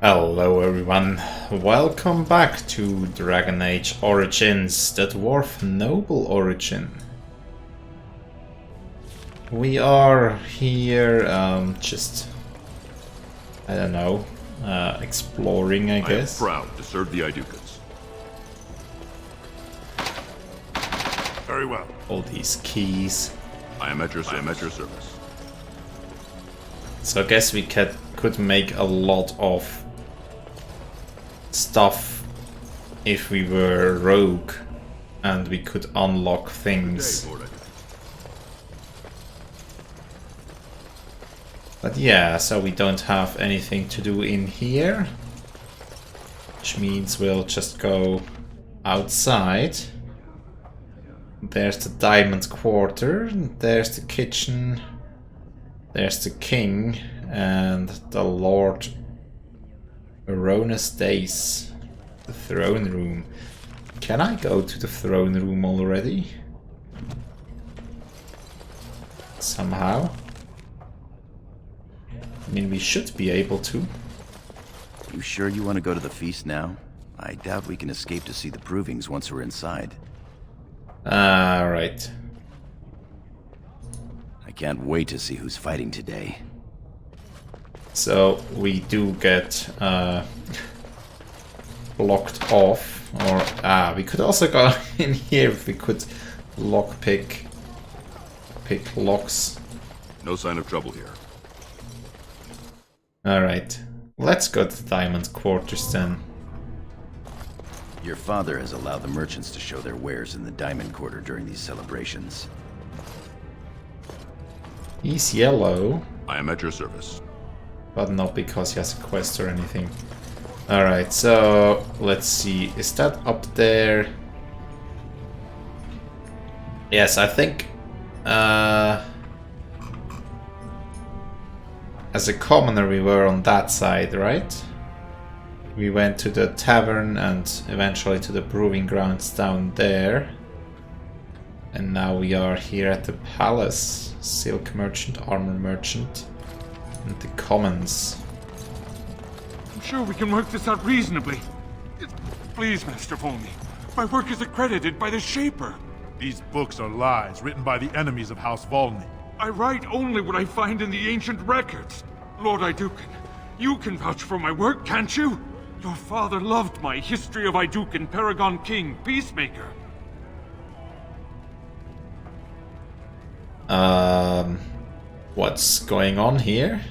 Hello everyone, welcome back to Dragon Age Origins, the Dwarf Noble Origin. We are here I don't know, exploring I guess. I am proud to serve the Idukans. Very well. All these keys. I am at your service. So I guess we could make a lot of stuff if we were rogue and we could unlock things. But yeah, so we don't have anything to do in here, which means we'll just go outside. There's the Diamond Quarter, there's the kitchen, there's the king and the Lord Arona's Days, the throne room. Can I go to the throne room already? Somehow? I mean, we should be able to. You sure you want to go to the feast now? I doubt we can escape to see the provings once we're inside. Right. I can't wait to see who's fighting today. So we do get blocked off, or we could also go in here if we could pick locks. No sign of trouble here. Alright, let's go to the Diamond Quarters then. Your father has allowed the merchants to show their wares in the Diamond Quarter during these celebrations. He's yellow. I am at your service. But not because he has a quest or anything. Alright, so let's see. Is that up there? Yes, I think as a commoner we were on that side, right? We went to the tavern and eventually to the proving grounds down there. And now we are here at the palace. Silk merchant, armor merchant, and the commons. I'm sure we can work this out reasonably. Please, Master Volney. My work is accredited by the Shaper. These books are lies written by the enemies of House Volney. I write only what I find in the ancient records. Lord Dukan, you can vouch for my work, can't you? Your father loved my History of Dukan, Paragon King, Peacemaker. What's going on here?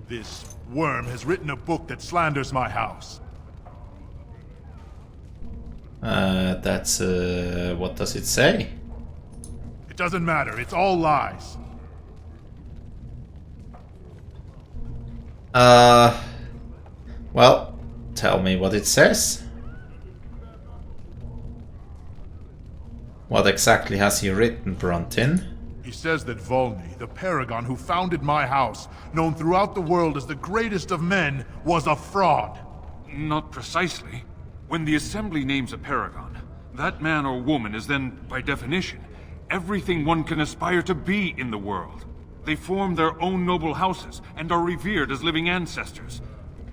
This worm has written a book that slanders my house. What does it say? It doesn't matter, it's all lies. Well, tell me what it says. What exactly has he written, Bruntin? He says that Volney, the paragon who founded my house, known throughout the world as the greatest of men, was a fraud. Not precisely. When the Assembly names a paragon, that man or woman is then, by definition, everything one can aspire to be in the world. They form their own noble houses and are revered as living ancestors.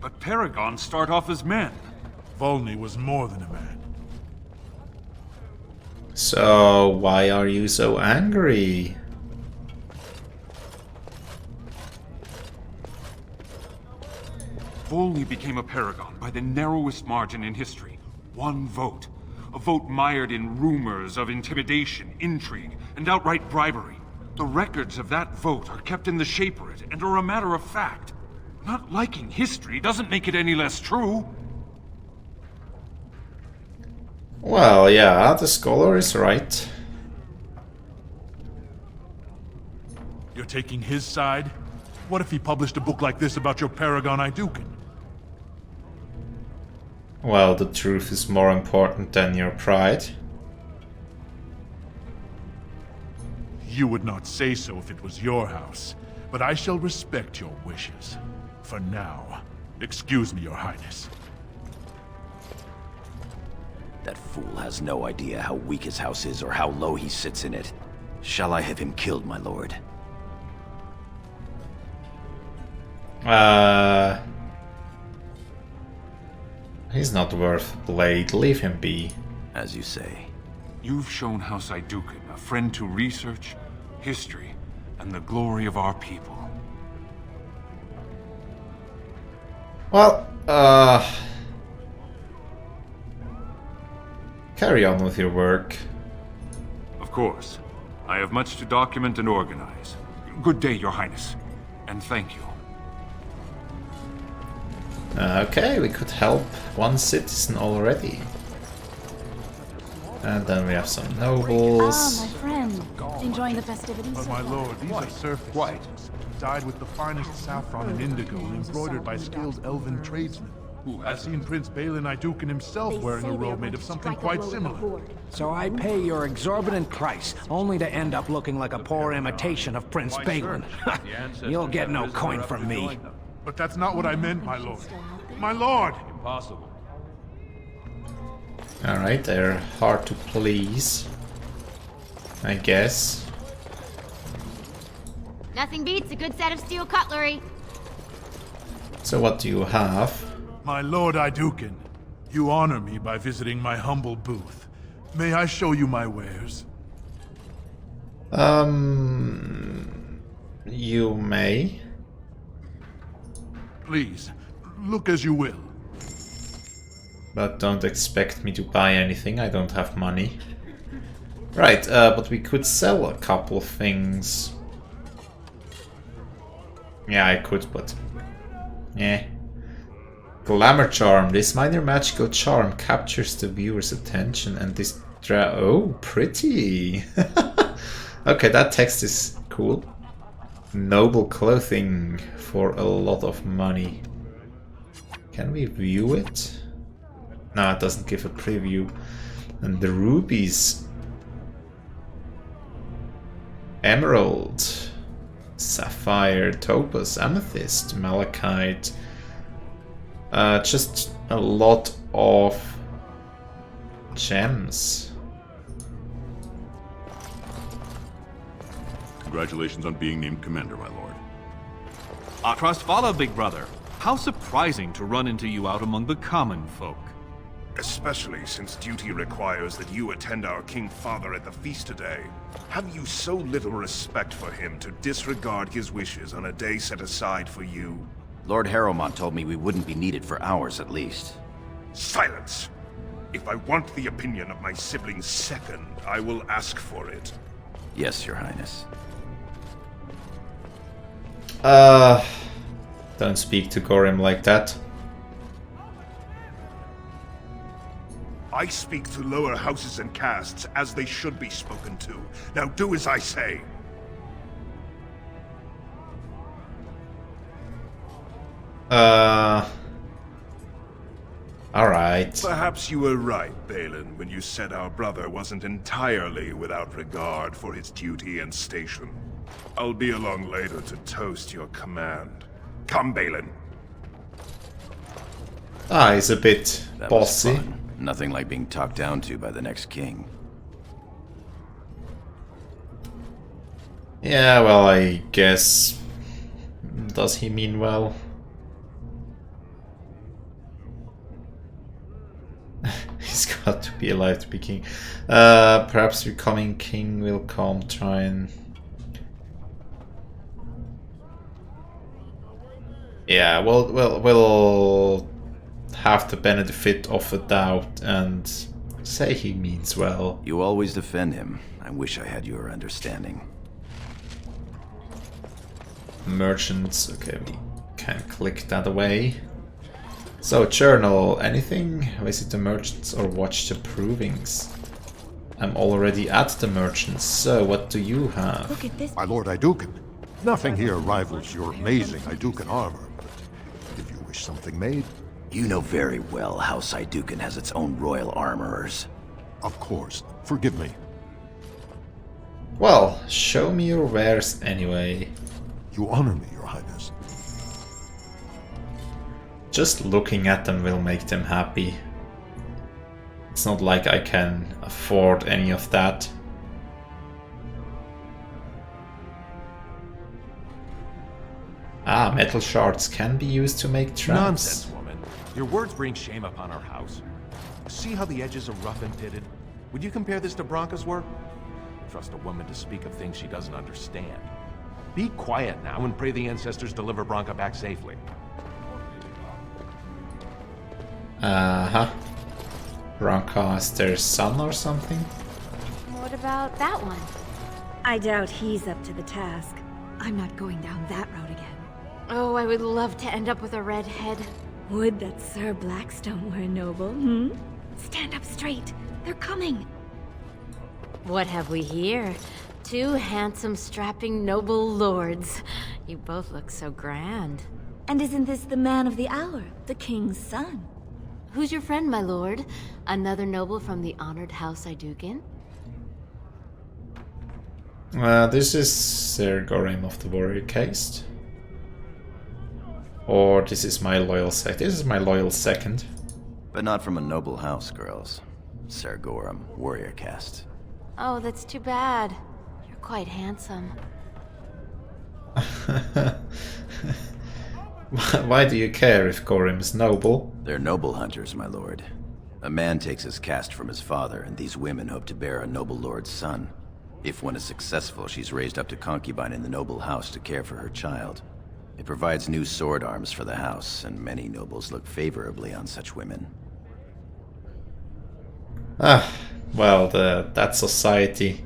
But paragons start off as men. Volney was more than a man. So, why are you so angry? Volney became a paragon by the narrowest margin in history. One vote. A vote mired in rumors of intimidation, intrigue, and outright bribery. The records of that vote are kept in the Shaperate and are a matter of fact. Not liking history doesn't make it any less true. Well, yeah, the scholar is right. You're taking his side? What if he published a book like this about your paragon Dukan? Well, the truth is more important than your pride. You would not say so if it was your house, but I shall respect your wishes. For now, excuse me, Your Highness. That fool has no idea how weak his house is or how low he sits in it. Shall I have him killed, my lord? He's not worth Blade. Leave him be. As you say. You've shown House Dukan a friend to research, history, and the glory of our people. Well, carry on with your work. Of course. I have much to document and organize. Good day, Your Highness. And thank you. Okay, we could help one citizen already. And then we have some nobles. Ah, my friend. Enjoying the festivities? But my lord, these are surface suits, dyed with the finest saffron and indigo and embroidered by skilled elven tradesmen. I've seen Prince Balin Dukan himself wearing a robe made of something quite similar. So I pay your exorbitant price, only to end up looking like a poor imitation of Prince Balin. You'll get no coin from me. But that's not what I meant, my lord. My lord! Impossible. Alright, they're hard to please, I guess. Nothing beats a good set of steel cutlery. So what do you have? My lord Dukan, you honor me by visiting my humble booth. May I show you my wares? You may. Please, look as you will. But don't expect me to buy anything, I don't have money. Right, but we could sell a couple of things. Yeah, I could, but... yeah. Glamour Charm. This minor magical charm captures the viewer's attention and this oh, pretty! Okay, that text is cool. Noble clothing for a lot of money. Can we view it? No, it doesn't give a preview. And the rubies. Emerald. Sapphire, topaz, amethyst, malachite. Just a lot of gems. Congratulations on being named commander, my lord. Trustfala, big brother. How surprising to run into you out among the common folk. Especially since duty requires that you attend our King Father at the feast today. Have you so little respect for him to disregard his wishes on a day set aside for you? Lord Harrowmont told me we wouldn't be needed for hours at least. Silence! If I want the opinion of my siblings second, I will ask for it. Yes, Your Highness. Don't speak to Gorem like that. I speak to lower houses and castes as they should be spoken to. Now do as I say. Alright. Perhaps you were right, Balin, when you said our brother wasn't entirely without regard for his duty and station. I'll be along later to toast your command. Come, Balin. Ah, he's a bit That bossy. was fun. Nothing like being talked down to by the next king. Yeah, well, I guess... does he mean well? He's got to be alive to be king. Perhaps becoming king will come, try and... yeah, we'll have the benefit of a doubt and say he means well. You always defend him. I wish I had your understanding. Merchants, okay, we can click that away. So, journal, anything? Visit the merchants or watch the provings? I'm already at the merchants, so what do you have? Look at this. My lord Dukan, nothing here rivals your amazing Dukan armor, but if you wish something made... You know very well House Dukan has its own royal armorers. Of course. Forgive me. Well, show me your wares anyway. You honor me, Your Highness. Just looking at them will make them happy. It's not like I can afford any of that. Ah, metal shards can be used to make traps. Nonsense, woman. Your words bring shame upon our house. See how the edges are rough and pitted? Would you compare this to Branca's work? Trust a woman to speak of things she doesn't understand. Be quiet now and pray the ancestors deliver Branca back safely. Uh-huh. Branca is their son or something? What about that one? I doubt he's up to the task. I'm not going down that road again. Oh, I would love to end up with a redhead. Would that Sir Blackstone were a noble, hmm? Stand up straight. They're coming. What have we here? Two handsome, strapping, noble lords. You both look so grand. And isn't this the man of the hour, the king's son? Who's your friend, my lord? Another noble from the honored house Dukan? This is Sir Gorem of the Warrior Caste. Or this is my loyal second. This is my loyal second. But not from a noble house, girls. Sir Gorem, warrior caste. Oh, that's too bad. You're quite handsome. Why do you care if Gorem is noble? They're noble hunters, my lord. A man takes his caste from his father, and these women hope to bear a noble lord's son. If one is successful, she's raised up to concubine in the noble house to care for her child. It provides new sword arms for the house, and many nobles look favorably on such women. Well, that society.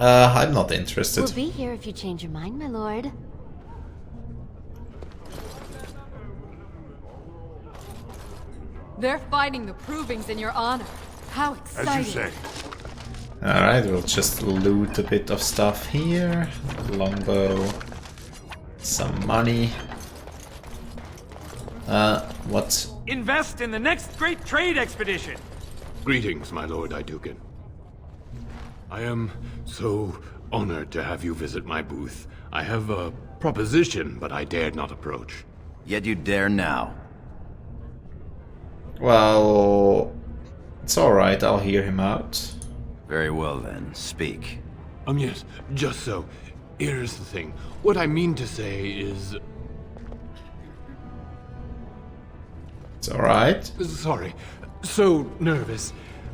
I'm not interested. We'll be here if you change your mind, my lord. They're fighting the provings in your honor. How exciting! As you say. Alright, we'll just loot a bit of stuff here. Longbow. Some money. What? Invest in the next great trade expedition! Greetings, my lord Dukan. I am so honored to have you visit my booth. I have a proposition, but I dared not approach. Yet you dare now. Well, it's alright, I'll hear him out. Very well then, speak. Yes, just so. Here's the thing. What I mean to say is... It's alright. Sorry. So nervous.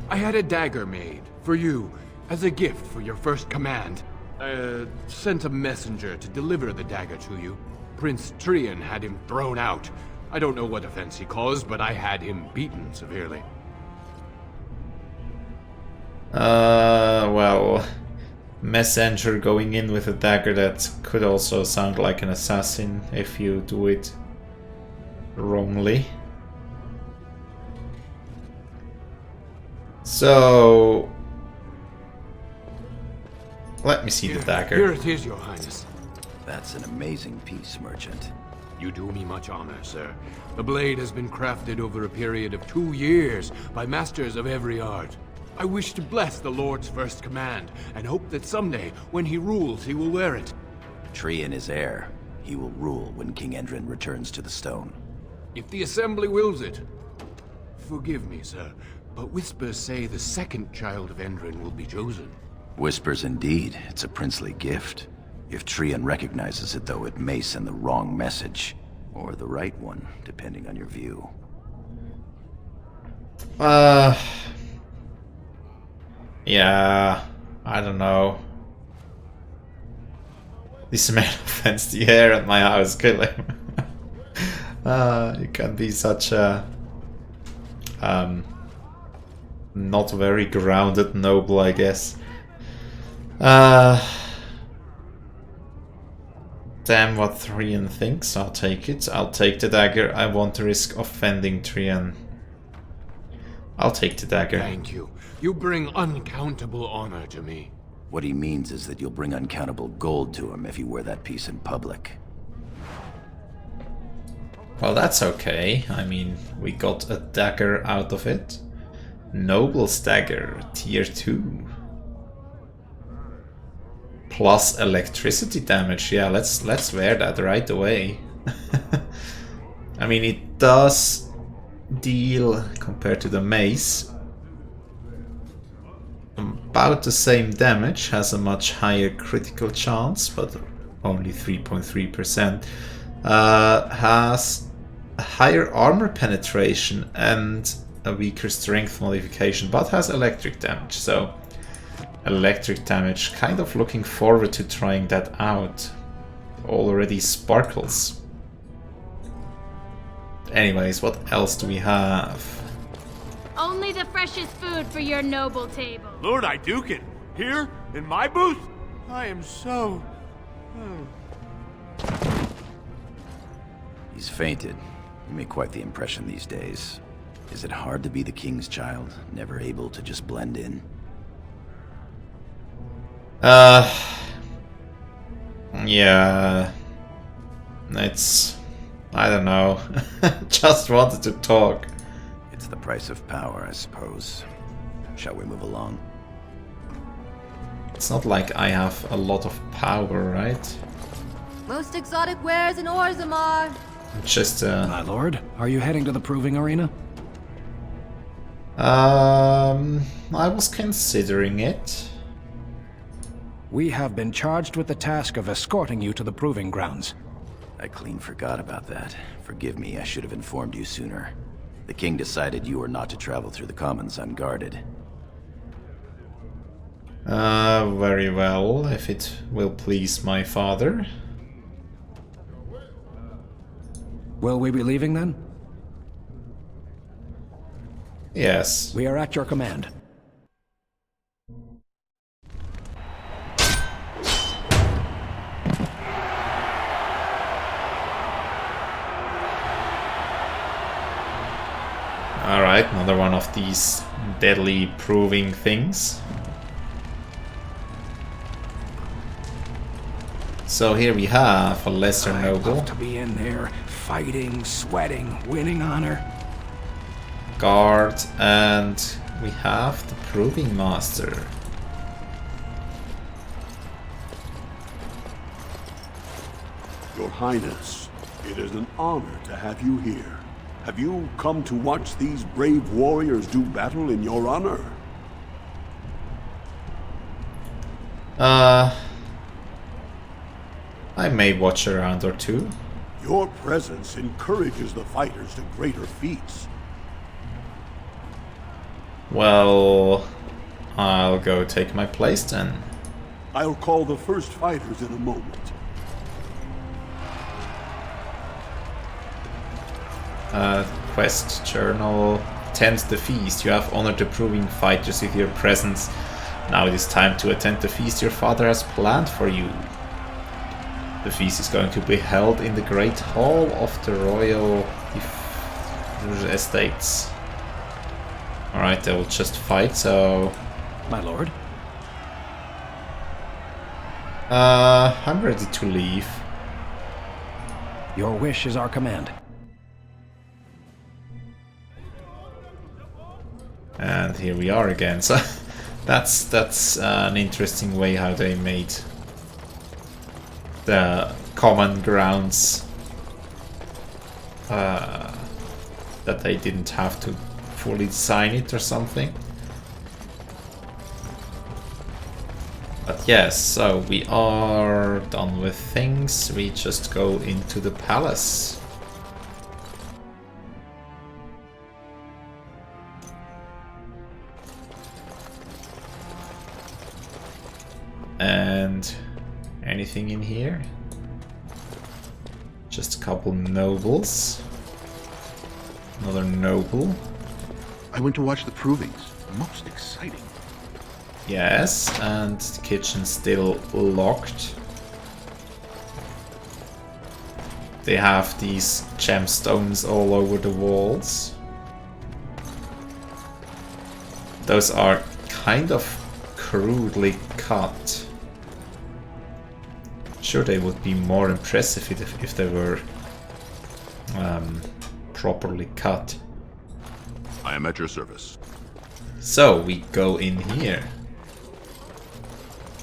I had a dagger made, for you, as a gift for your first command. Sent a messenger to deliver the dagger to you. Prince Trian had him thrown out. I don't know what offense he caused, but I had him beaten severely. Well, messenger going in with a dagger, that could also sound like an assassin if you do it wrongly. So, let me see the dagger. Here it is, your highness. That's an amazing piece, merchant. You do me much honor, sir. The blade has been crafted over a period of 2 years by masters of every art. I wish to bless the Lord's first command, and hope that someday, when he rules, he will wear it. Trian is heir. He will rule when King Endrin returns to the stone. If the assembly wills it. Forgive me, sir, but whispers say the second child of Endrin will be chosen. Whispers indeed. It's a princely gift. If Trian recognizes it, though, it may send the wrong message. Or the right one, depending on your view. Yeah, I don't know. This man offends the air at my house, kill him. You can be such a not very grounded noble, I guess. Damn what Trian thinks, I'll take it. I'll take the dagger. I won't risk offending Trian. I'll take the dagger. Thank you. You bring uncountable honor to me. What he means is that you'll bring uncountable gold to him if you wear that piece in public. Well, that's okay. I mean, we got a dagger out of it. Noble's dagger, tier 2. Plus electricity damage. Yeah, let's wear that right away. I mean, it does deal, compared to the mace, about the same damage, has a much higher critical chance, but only 3.3%. Has a higher armor penetration and a weaker strength modification, but has electric damage. So electric damage, kind of looking forward to trying that out. Already sparkles. Anyways, what else do we have? Only the freshest food for your noble table. Lord Dukan, here in my booth? I am so... He's fainted. You make quite the impression these days. Is it hard to be the king's child, never able to just blend in? Yeah... It's... I don't know. Just wanted to talk. It's the price of power, I suppose. Shall we move along? It's not like I have a lot of power, right? Most exotic wares in Orzammar. Just My lord, are you heading to the proving arena? I was considering it. We have been charged with the task of escorting you to the proving grounds. I clean forgot about that. Forgive me, I should have informed you sooner. The king decided you were not to travel through the commons unguarded. Very well, if it will please my father. Will we be leaving then? Yes. We are at your command. Alright, another one of these deadly proving things. So here we have a lesser noble. Love to be in there, fighting, sweating, winning honor. Guard, and we have the proving master. Your Highness, it is an honor to have you here. Have you come to watch these brave warriors do battle in your honor? I may watch a round or two. Your presence encourages the fighters to greater feats. Well, I'll go take my place then. I'll call the first fighters in a moment. Quest journal. Attend the feast. You have honored the proving fighters with your presence. Now it is time to attend the feast your father has planned for you. The feast is going to be held in the Great Hall of the Royal Estates. Alright, they will just fight, so... My lord? I'm ready to leave. Your wish is our command. And here we are again. So that's an interesting way how they made the common grounds that they didn't have to fully design it or something. But yes, so we are done with things. We just go into the palace. And anything in here? Just a couple nobles. Another noble. I went to watch the provings. Most exciting. Yes, and the kitchen's still locked. They have these gemstones all over the walls. Those are kind of crudely cut. Sure, they would be more impressive if they were properly cut. I am at your service. So we go in here,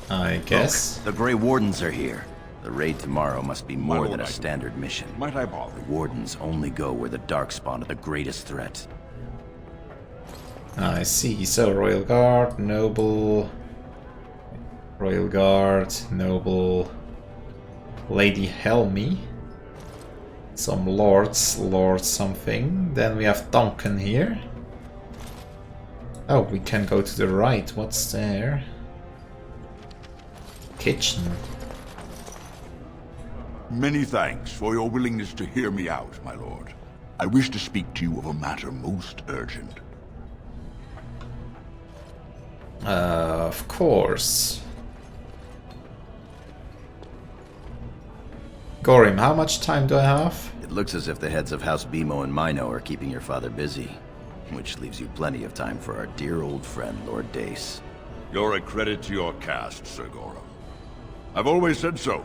I guess. Look, the Grey Wardens are here. The raid tomorrow must be more than a Lord, standard mission. Might I bother? The Wardens only go where the Darkspawn are the greatest threat. I see. So Royal Guard, Noble, Royal Guard, Noble, Lady Helmi. some lords, lord something. Then we have Duncan here. Oh, we can go to the right. What's there? Kitchen. Many thanks for your willingness to hear me out, my lord. I wish to speak to you of a matter most urgent. Of course. Gorem, how much time do I have? It looks as if the heads of House Bimo and Mino are keeping your father busy, which leaves you plenty of time for our dear old friend, Lord Dace. You're a credit to your caste, Sir Gorem. I've always said so.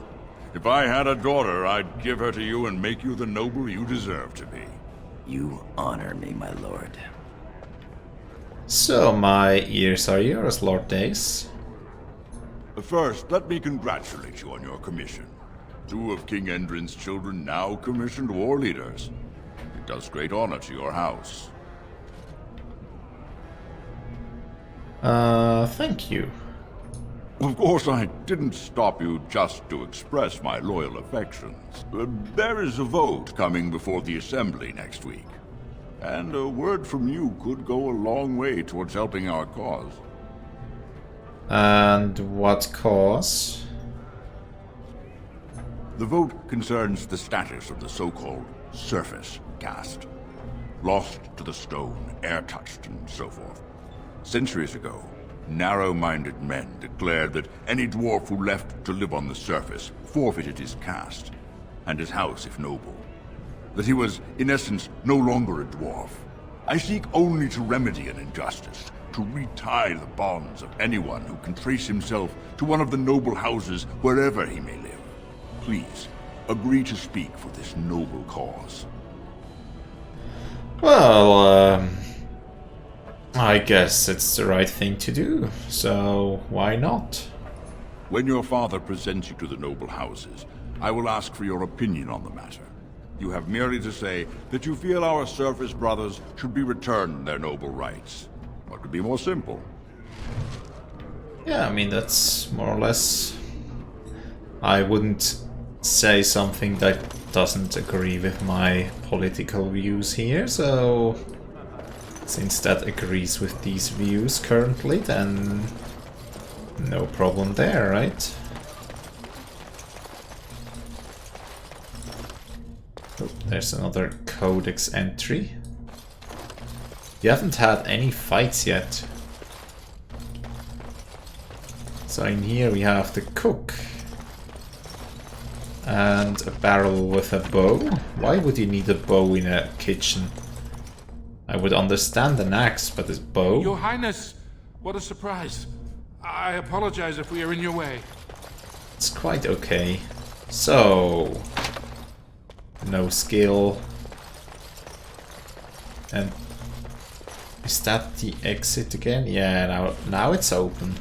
If I had a daughter, I'd give her to you and make you the noble you deserve to be. You honor me, my lord. So, my ears are yours, Lord Dace. First, let me congratulate you on your commission. 2 of King Endrin's children now commissioned war leaders. It does great honor to your house. Thank you. Of course, I didn't stop you just to express my loyal affections. There is a vote coming before the Assembly next week. And a word from you could go a long way towards helping our cause. And what cause? The vote concerns the status of the so-called surface caste. Lost to the stone, air-touched, and so forth. Centuries ago, narrow-minded men declared that any dwarf who left to live on the surface forfeited his caste, and his house if noble. That he was, in essence, no longer a dwarf. I seek only to remedy an injustice, to retie the bonds of anyone who can trace himself to one of the noble houses wherever he may live. Please, agree to speak for this noble cause. Well, I guess it's the right thing to do, so why not? When your father presents you to the noble houses, I will ask for your opinion on the matter. You have merely to say that you feel our surface brothers should be returned their noble rights. What could be more simple? Yeah, I mean, that's more or less... I wouldn't say something that doesn't agree with my political views here, so... Since that agrees with these views currently, then... no problem there, right? Oh, there's another codex entry. You haven't had any fights yet. So in here we have the cook. And a barrel with a bow. Why would you need a bow in a kitchen? I would understand an axe, but a bow? Your Highness, what a surprise. I apologize if we are in your way. It's quite okay. So... no skill. And... is that the exit again? Yeah, now it's open.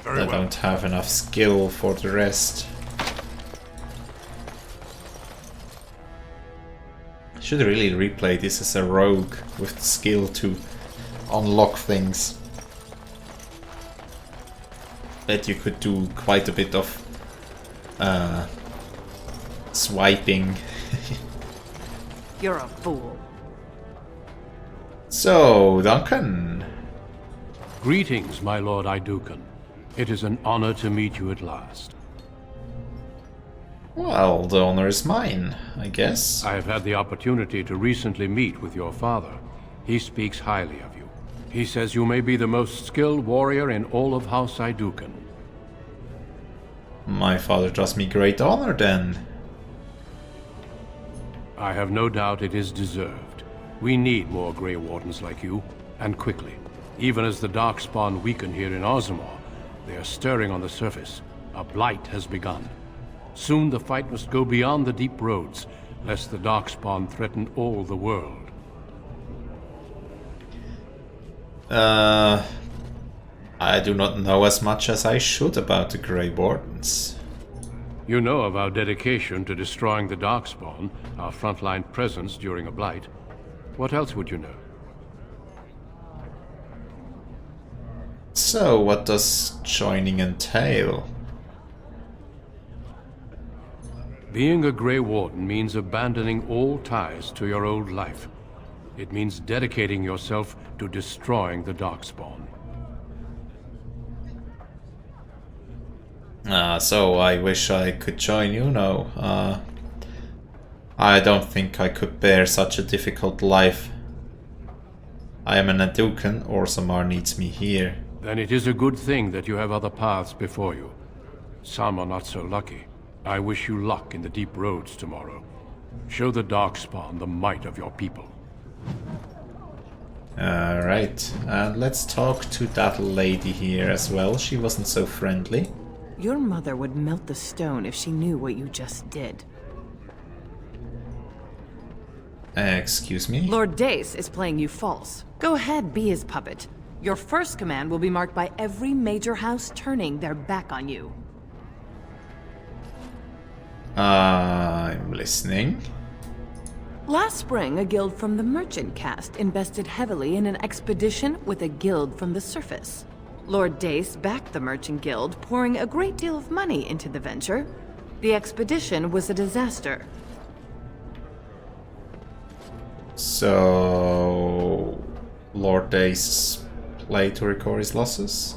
Very I well. don't have enough skill for the rest. Should really replay this as a rogue with the skill to unlock things. Bet you could do quite a bit of swiping. You're a fool. So, Duncan. Greetings, my lord Dukan. It is an honor to meet you at last. Well, the honor is mine, I guess. I have had the opportunity to recently meet with your father. He speaks highly of you. He says you may be the most skilled warrior in all of House Dukan. My father does me great honor, then. I have no doubt it is deserved. We need more Grey Wardens like you, and quickly. Even as the Darkspawn weaken here in Ozamar, they are stirring on the surface. A Blight has begun. Soon the fight must go beyond the deep roads, lest the Darkspawn threaten all the world. I do not know as much as I should about the Grey Wardens. You know of our dedication to destroying the Darkspawn, our frontline presence during a Blight. What else would you know? So, what does joining entail? Being a Grey Warden means abandoning all ties to your old life. It means dedicating yourself to destroying the Darkspawn. So I wish I could join you. No, I don't think I could bear such a difficult life. I am an Dukan, Orzammar needs me here. Then it is a good thing that you have other paths before you. Some are not so lucky. I wish you luck in the deep roads tomorrow. Show the Darkspawn the might of your people. Alright, and let's talk to that lady here as well. She wasn't so friendly. Your mother would melt the stone if she knew what you just did. Excuse me? Lord Dace is playing you false. Go ahead, be his puppet. Your first command will be marked by every major house turning their back on you. I'm listening. Last spring, a guild from the merchant caste invested heavily in an expedition with a guild from the surface. Lord Dace backed the merchant guild, pouring a great deal of money into the venture. The expedition was a disaster. So... Lord Dace played to recover his losses?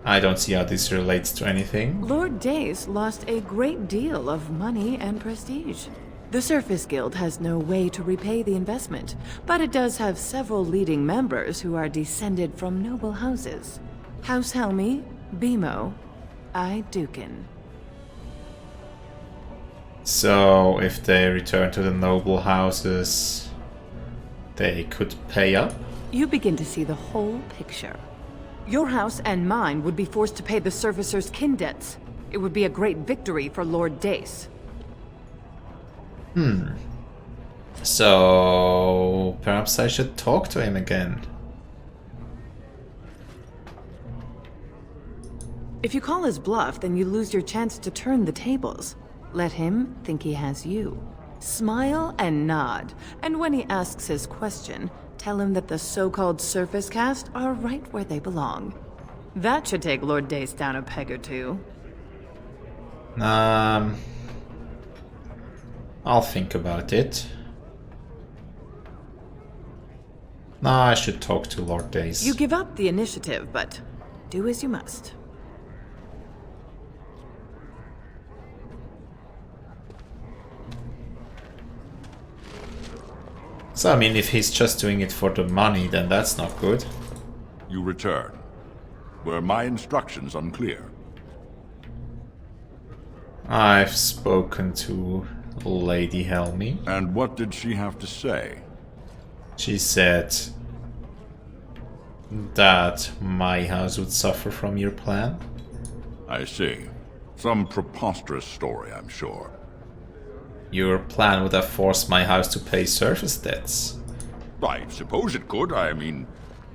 I don't see how this relates to anything. Lord Dace lost a great deal of money and prestige. The Surface Guild has no way to repay the investment, but it does have several leading members who are descended from noble houses. House Helmi, Bimo, Dukan. So, if they return to the noble houses, they could pay up? You begin to see the whole picture. Your house and mine would be forced to pay the Surfacer's kin debts. It would be a great victory for Lord Dace. So, perhaps I should talk to him again. If you call his bluff, then you lose your chance to turn the tables. Let him think he has you. Smile and nod, and when he asks his question, tell him that the so-called Surface Caste are right where they belong. That should take Lord Dace down a peg or two. I'll think about it. I should talk to Lord Dace. You give up the initiative, but do as you must. So, I mean, if he's just doing it for the money, then that's not good. You return. Were my instructions unclear? I've spoken to Lady Helmi. And what did she have to say? She said that my house would suffer from your plan. I see. Some preposterous story, I'm sure. Your plan would have forced my house to pay surface debts. I suppose it could. I mean,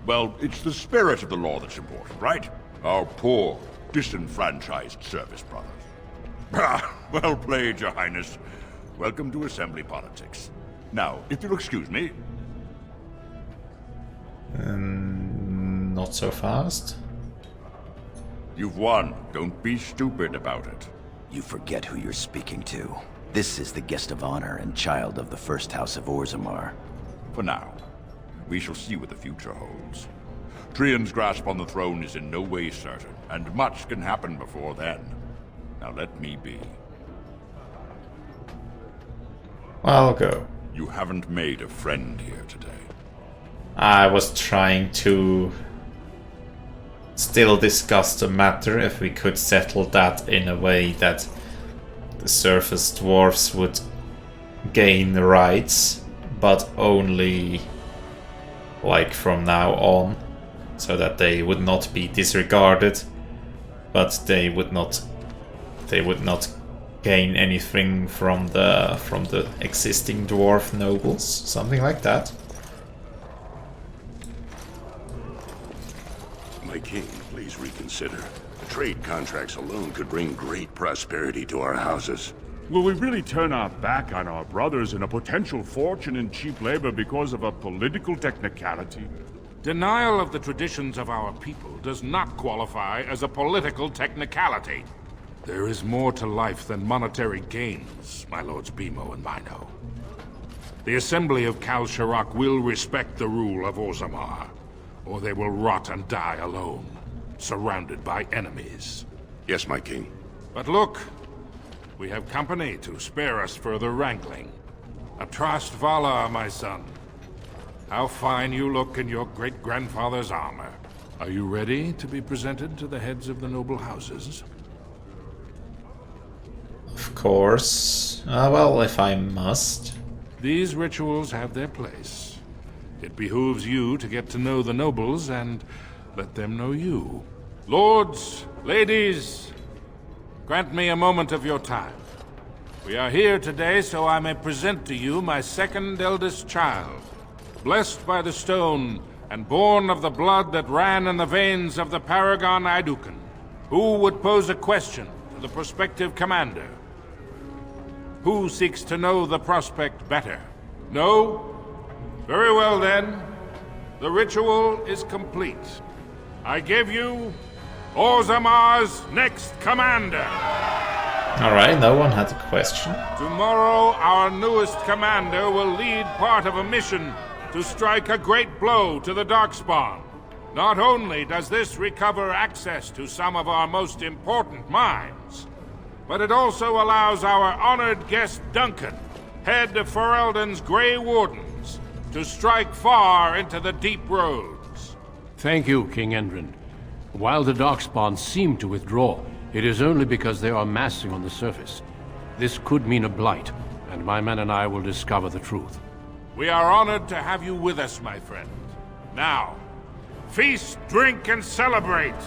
well, it's the spirit of the law that's important, right? Our poor, disenfranchised service brothers. Well played, Your Highness. Welcome to Assembly politics. Now, if you'll excuse me... Not so fast. You've won. Don't be stupid about it. You forget who you're speaking to. This is the guest of honor and child of the first house of Orzammar. For now. We shall see what the future holds. Trian's grasp on the throne is in no way certain, and much can happen before then. Now let me be. I'll go. You haven't made a friend here today. I was trying to still discuss the matter, if we could settle that in a way that the surface dwarves would gain rights, but only like from now on, so that they would not be disregarded, but they would not gain anything from the existing dwarf nobles, something like that. My king, please reconsider. The trade contracts alone could bring great prosperity to our houses. Will we really turn our back on our brothers and a potential fortune in cheap labor because of a political technicality? Denial of the traditions of our people does not qualify as a political technicality. There is more to life than monetary gains, my lords Bimo and Mino. The Assembly of Kal Shirak will respect the rule of Orzammar, or they will rot and die alone, surrounded by enemies. Yes, my king. But look, we have company to spare us further wrangling. Atrast Vala, my son. How fine you look in your great-grandfather's armor. Are you ready to be presented to the heads of the noble houses? Of course. Well, if I must. These rituals have their place. It behooves you to get to know the nobles and let them know you. Lords, ladies, grant me a moment of your time. We are here today so I may present to you my second eldest child, blessed by the stone and born of the blood that ran in the veins of the paragon Dukan. Who would pose a question to the prospective commander? Who seeks to know the prospect better? No? Very well then. The ritual is complete. I give you Orzammar's next commander. Alright, no one had a question. Tomorrow, our newest commander will lead part of a mission to strike a great blow to the Darkspawn. Not only does this recover access to some of our most important mines, but it also allows our honored guest Duncan, head of Ferelden's Grey Wardens, to strike far into the deep roads. Thank you, King Endrin. While the Darkspawn seem to withdraw, it is only because they are massing on the surface. This could mean a blight, and my men and I will discover the truth. We are honored to have you with us, my friend. Now, feast, drink, and celebrate,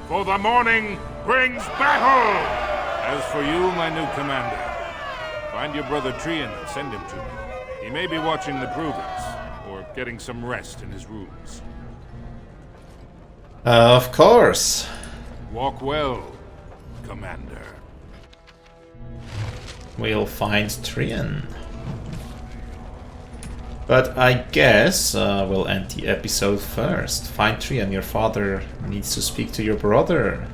for the morning brings battle! As for you, my new commander, find your brother Trian and send him to me. He may be watching the Brugans, or getting some rest in his rooms. Of course. Walk well, Commander. We'll find Trian. But I guess we'll end the episode first. Find Trian, your father needs to speak to your brother.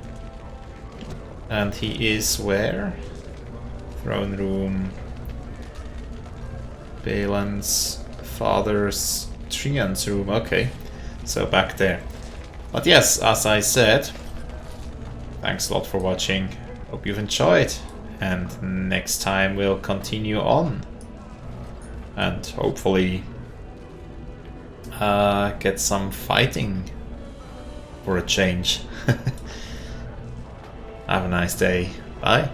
And he is where? Throne room. Balan's father's Trian's room. Okay, so back there. But yes, as I said, thanks a lot for watching. Hope you've enjoyed. And next time we'll continue on. And hopefully get some fighting for a change. Have a nice day. Bye.